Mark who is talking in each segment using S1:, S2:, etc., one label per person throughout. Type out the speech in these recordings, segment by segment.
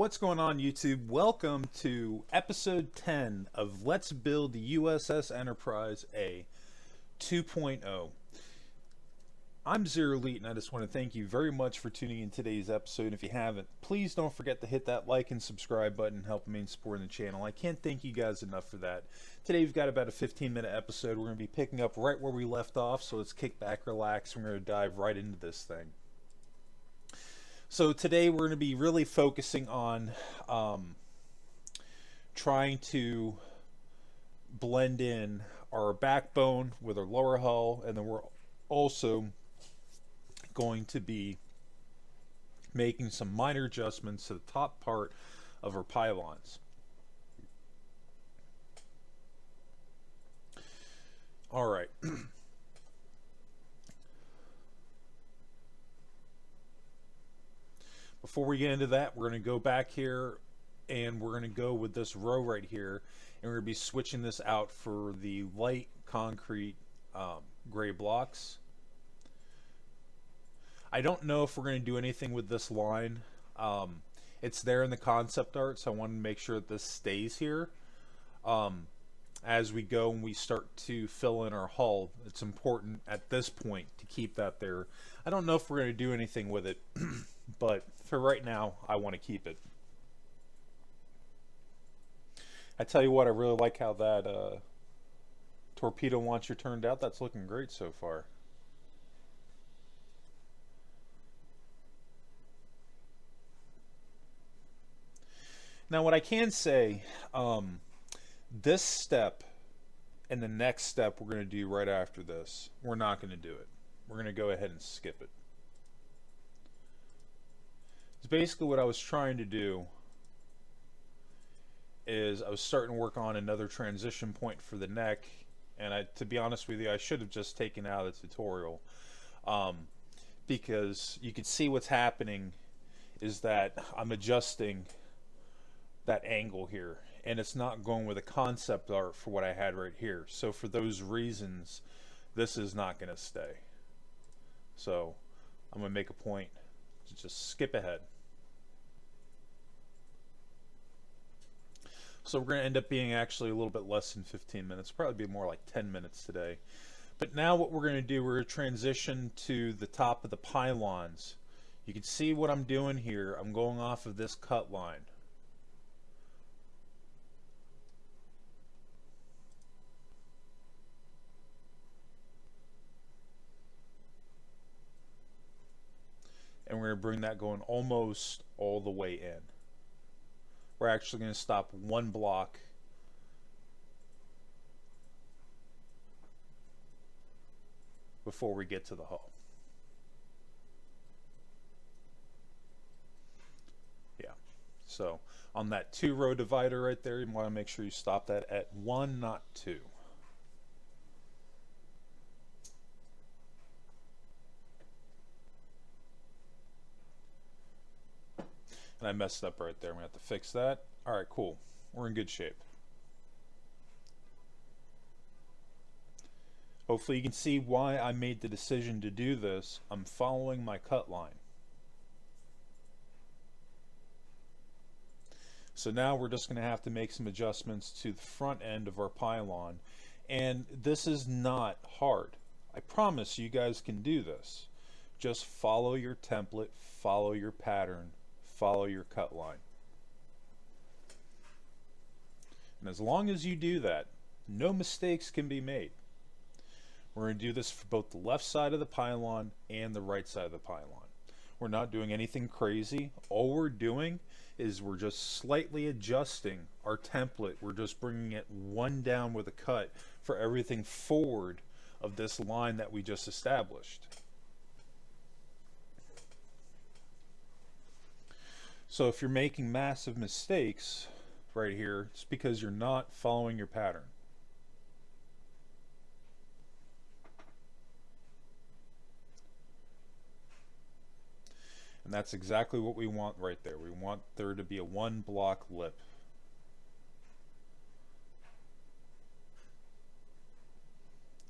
S1: What's going on, YouTube? Welcome to episode 10 of Let's Build the U.S.S. Enterprise A 2.0. I'm Zero Elite, and I just want to thank you very much for tuning in today's episode. If you haven't, please don't forget to hit that like and subscribe button, helping me in supporting the channel. I can't thank you guys enough for that. Today we've got about a 15-minute episode. We're going to be picking up right where we left off, so let's kick back, relax, and we're going to dive right into this thing. So today we're going to be really focusing on trying to blend in our backbone with our lower hull, and then we're also going to be making some minor adjustments to the top part of our pylons. All right. Before we get into that, we're going to go back here and we're going to go with this row right here, and we're going to be switching this out for the light concrete gray blocks. I don't know if we're going to do anything with this line. It's there in the concept art, so I want to make sure that this stays here. As we go and we start to fill in our hull, it's important at this point to keep that there. I don't know if we're going to do anything with it, but for right now, I want to keep it. I tell you what, I really like how that torpedo launcher turned out. That's looking great so far. Now, what I can say, this step and the next step we're going to do right after this, we're not going to do it. We're going to go ahead and skip it. It's basically what I was trying to do is I was starting to work on another transition point for the neck, and to be honest with you, I should have just taken out the tutorial, because you can see what's happening is that I'm adjusting that angle here, and it's not going with a concept art for what I had right here. So for those reasons, this is not going to stay. So I'm going to make a point to just skip ahead. So we're going to end up being actually a little bit less than 15 minutes, probably be more like 10 minutes today. But now what we're going to do, we're going to transition to the top of the pylons. You can see what I'm doing here. I'm going off of this cut line. And we're going to bring that going almost all the way in. We're actually going to stop one block before we get to the hull. Yeah, so on that 2-row divider right there, you want to make sure you stop that at 1, not 2. And I messed up right there. I'm going to have to fix that. Alright, cool. We're in good shape. Hopefully you can see why I made the decision to do this. I'm following my cut line. So now we're just going to have to make some adjustments to the front end of our pylon. And this is not hard. I promise you guys can do this. Just follow your template, follow your pattern, follow your cut line. And as long as you do that, no mistakes can be made. We're going to do this for both the left side of the pylon and the right side of the pylon. We're not doing anything crazy. All we're doing is we're just slightly adjusting our template. We're just bringing it one down with a cut for everything forward of this line that we just established. So if you're making massive mistakes right here, it's because you're not following your pattern. And that's exactly what we want right there. We want there to be a 1-block lip.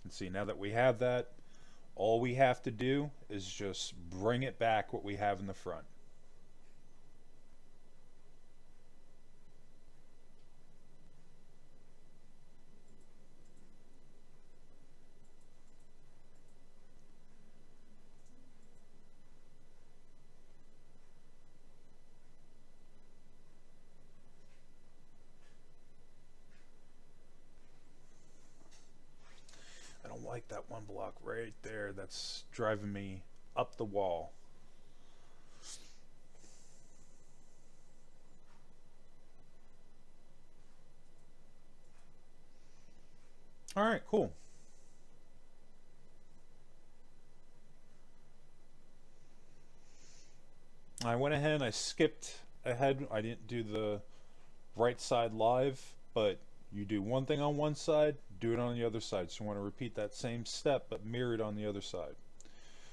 S1: And see, now that we have that, all we have to do is just bring it back what we have in the front. one block right there that's driving me up the wall. Alright, cool. I went ahead and I skipped ahead. I didn't do the right side live, but you do one thing on one side, do it on the other side. So you want to repeat that same step, but mirror it on the other side.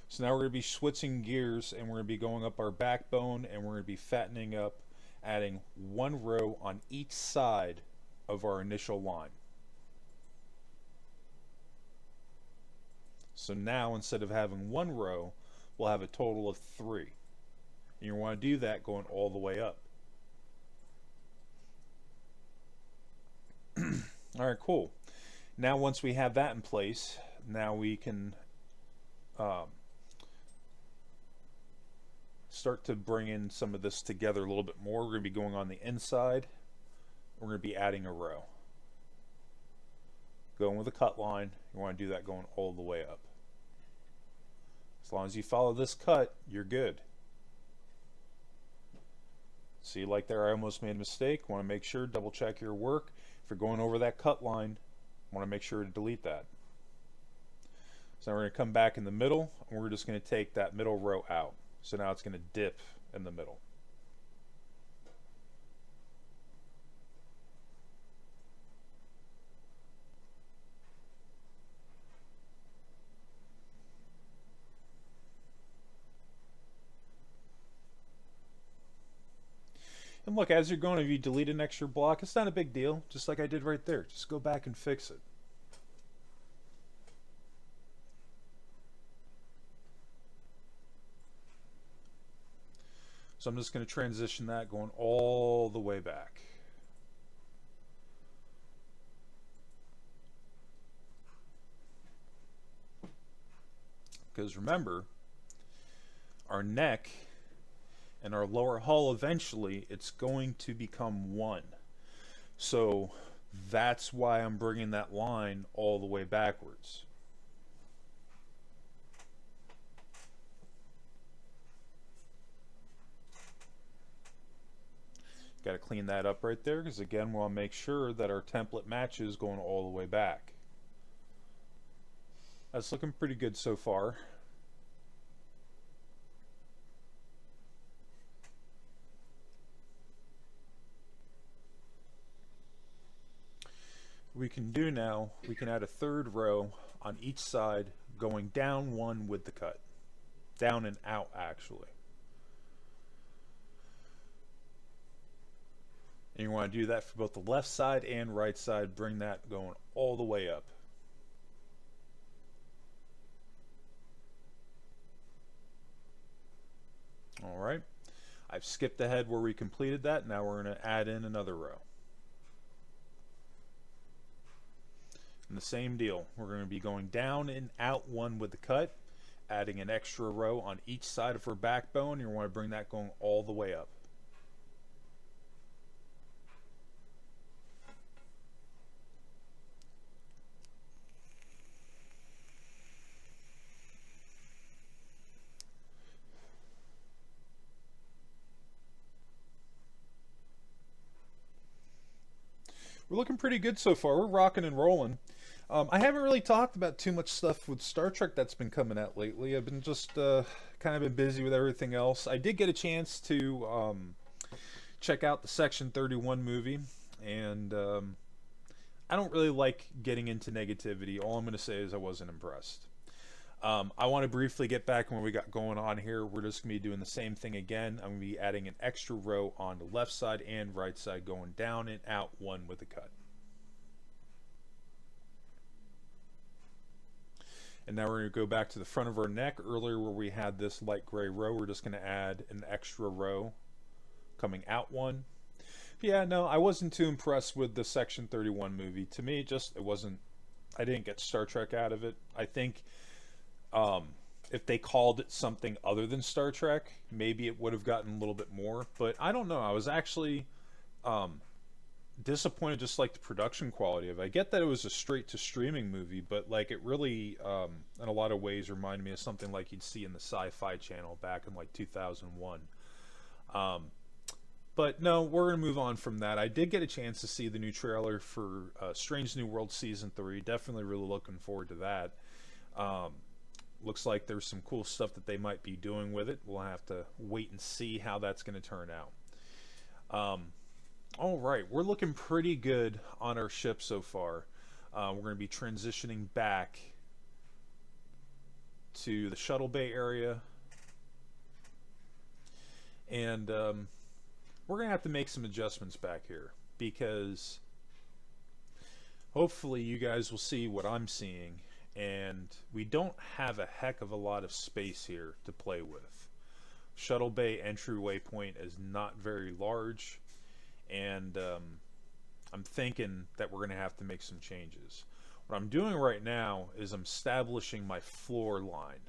S1: So now we're going to be switching gears, and we're going to be going up our backbone, and we're going to be fattening up, adding one row on each side of our initial line. So now instead of having one row, we'll have a total of 3. And you want to do that going all the way up. Alright, cool. Now once we have that in place, now we can start to bring in some of this together a little bit more. We're going to be going on the inside. We're going to be adding a row. Going with a cut line, you want to do that going all the way up. As long as you follow this cut, you're good. See, like there, I almost made a mistake. Want to make sure, double check your work. If you're going over that cut line, want to make sure to delete that. So now we're going to come back in the middle, and we're just going to take that middle row out. So now it's going to dip in the middle. And look, as you're going, if you delete an extra block, it's not a big deal, just like I did right there. Just go back and fix it. So I'm just going to transition that going all the way back. Because remember, our neck and our lower hull, eventually it's going to become one. So that's why I'm bringing that line all the way backwards. Got to clean that up right there, because again, we'll make sure that our template matches going all the way back. That's looking pretty good so far. We can do now, we can add a third row on each side, going down one with the cut. Down and out, actually. And you want to do that for both the left side and right side. Bring that going all the way up. Alright, I've skipped ahead where we completed that. Now we're going to add in another row. And the same deal, we're going to be going down and out one with the cut, adding an extra row on each side of our backbone. You want to bring that going all the way up. We're looking pretty good so far. We're rocking and rolling. I haven't really talked about too much stuff with Star Trek that's been coming out lately. I've been just kind of been busy with everything else. I did get a chance to check out the Section 31 movie, and I don't really like getting into negativity. All I'm going to say is I wasn't impressed. I want to briefly get back on what we got going on here. We're just going to be doing the same thing again. I'm going to be adding an extra row on the left side and right side, going down and out one with a cut. And now we're going to go back to the front of our neck. Earlier where we had this light gray row, we're just going to add an extra row coming out one. But yeah, no, I wasn't too impressed with the Section 31 movie. To me, it wasn't, I didn't get Star Trek out of it. I think if they called it something other than Star Trek, maybe it would have gotten a little bit more. But I don't know. I was actually disappointed just like the production quality of it. I get that it was a straight to streaming movie, but like it really in a lot of ways reminded me of something like you'd see in the Sci-Fi Channel back in like 2001. But no, we're going to move on from that. I did get a chance to see the new trailer for Strange New World Season 3. Definitely really looking forward to that. Looks like there's some cool stuff that they might be doing with it. We'll have to wait and see how that's going to turn out. All right, we're looking pretty good on our ship so far. We're going to be transitioning back to the shuttle bay area. And we're going to have to make some adjustments back here because hopefully you guys will see what I'm seeing. And we don't have a heck of a lot of space here to play with. Shuttle bay entryway point is not very large. And I'm thinking that we're going to have to make some changes. What I'm doing right now is I'm establishing my floor line.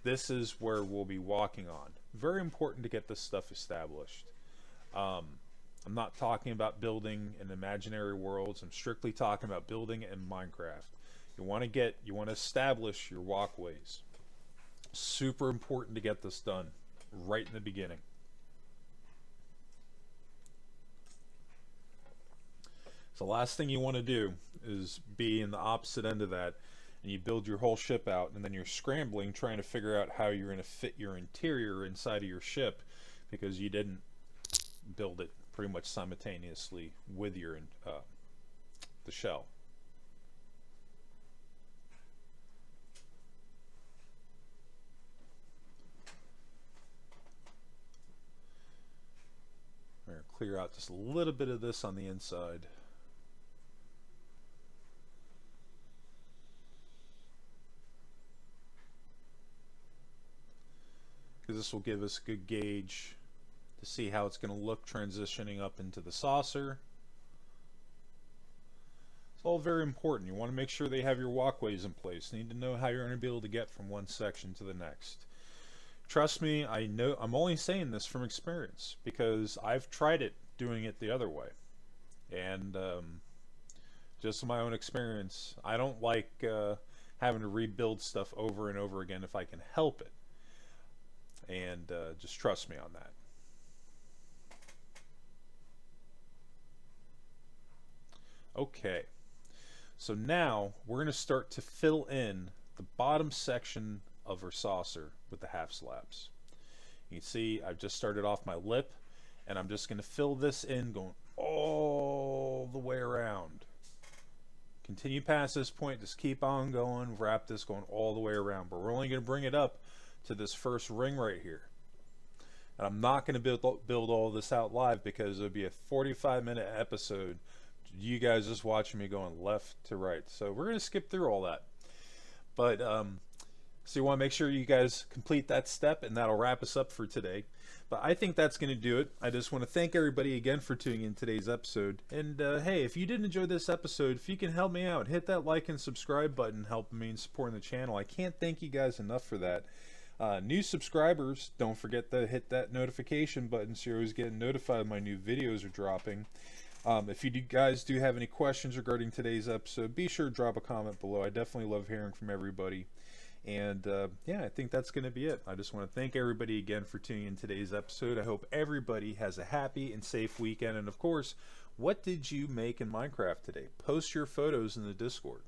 S1: This is where we'll be walking on. Very important to get this stuff established. I'm not talking about building in imaginary worlds. I'm strictly talking about building in Minecraft. You want to establish your walkways. Super important to get this done right in the beginning. So the last thing you want to do is be in the opposite end of that and you build your whole ship out and then you're scrambling trying to figure out how you're going to fit your interior inside of your ship because you didn't build it pretty much simultaneously with your the shell. We're going to clear out just a little bit of this on the inside. Because this will give us a good gauge to see how it's going to look transitioning up into the saucer. It's all very important. You want to make sure they have your walkways in place. You need to know how you're going to be able to get from one section to the next. Trust me, I know. I'm only saying this from experience because I've tried it doing it the other way, and just my own experience, I don't like having to rebuild stuff over and over again if I can help it. And just trust me on that. Okay, so now we're going to start to fill in the bottom section of our saucer with the half slabs. You can see I've just started off my lip and I'm just going to fill this in going all the way around. Continue past this point, just keep on going, wrap this going all the way around, but we're only going to bring it up to this first ring right here. And I'm not going to build all this out live because it would be a 45-minute episode. You guys just watching me going left to right. So we're going to skip through all that. But so you want to make sure you guys complete that step, and that'll wrap us up for today. But I think that's going to do it. I just want to thank everybody again for tuning in today's episode. And hey, if you did enjoy this episode, if you can help me out, hit that like and subscribe button, helping me and supporting the channel. I can't thank you guys enough for that. New subscribers, don't forget to hit that notification button so you're always getting notified when my new videos are dropping. If you guys do have any questions regarding today's episode, be sure to drop a comment below. I definitely love hearing from everybody. And yeah, I think that's going to be it. I just want to thank everybody again for tuning in today's episode. I hope everybody has a happy and safe weekend. And of course, what did you make in Minecraft today? Post your photos in the Discord.